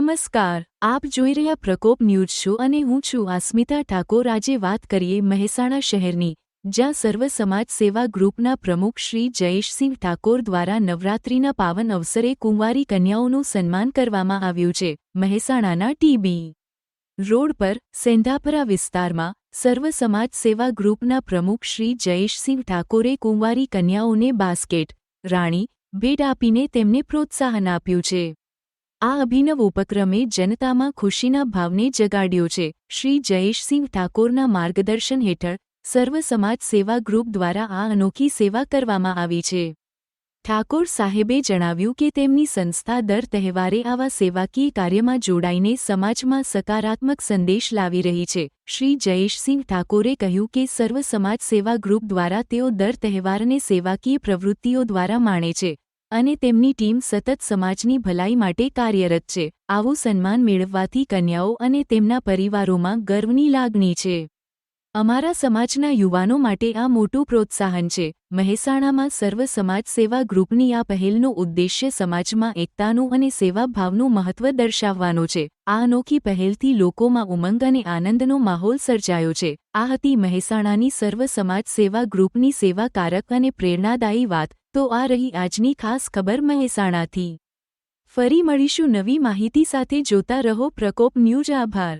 નમસ્કાર, આપ જોઈ રહ્યા પ્રકોપ ન્યૂઝ શો અને હું છું આસ્મિતા ઠાકોર। આજે વાત કરીએ મહેસાણા શહેરની, જ્યાં સર્વ સમાજ સેવા ગ્રુપના પ્રમુખ શ્રી જયેશસિંહ ઠાકોર દ્વારા નવરાત્રિના પાવન અવસરે કુંવારી કન્યાઓનું સન્માન કરવામાં આવ્યું છે। મહેસાણાના ટી.બી. રોડ પર સેંધાપરા વિસ્તારમાં સર્વ સમાજ સેવા ગ્રુપના પ્રમુખ શ્રી જયેશસિંહ ઠાકોરે કુંવારી કન્યાઓને બાસ્કેટ, રાણી, ભેટ આપીને તેમને પ્રોત્સાહન આપ્યું છે। આ અભિનવ ઉપક્રમે જનતામાં ખુશીના ભાવને જગાડ્યો છે। શ્રી જયેશસિંહ ઠાકોરના માર્ગદર્શન હેઠળ સર્વ સમાજ સેવા ગ્રુપ દ્વારા આ અનોખી સેવા કરવામાં આવી છે। ઠાકોર સાહેબે જણાવ્યું કે તેમની સંસ્થા દર તહેવારે આવા સેવાકીય કાર્યમાં જોડાઈને સમાજમાં સકારાત્મક સંદેશ લાવી રહી છે। શ્રી જયેશસિંહ ઠાકોરે કહ્યું કે સર્વ સમાજ સેવા ગ્રુપ દ્વારા તેઓ દર તહેવારને સેવાકીય પ્રવૃત્તિઓ દ્વારા માણે છે અને તેમની ટીમ સતત સમાજની ભલાઈ માટે કાર્યરત છે। આવું સન્માન મેળવવાથી કન્યાઓ અને તેમના પરિવારોમાં ગર્વની લાગણી છે। અમારા સમાજના યુવાનો માટે આ મોટું પ્રોત્સાહન છે। મહેસાણામાં સર્વ સમાજ સેવા ગ્રુપની આ પહેલનો ઉદ્દેશ્ય સમાજમાં એકતાનું અને સેવાભાવનું મહત્વ દર્શાવવાનો છે। આ અનોખી પહેલથી લોકોમાં ઉમંગ અને આનંદનો માહોલ સર્જાયો છે। આ હતી મહેસાણાની સર્વ સમાજ સેવા ગ્રુપની સેવાકારક અને પ્રેરણાદાયી વાત। તો આ રહી આજની ખાસ ખબર મહેસાણાથી। ફરી મળીશું નવી માહિતી સાથે। જોતા રહો પ્રકોપ ન્યૂઝ। આભાર।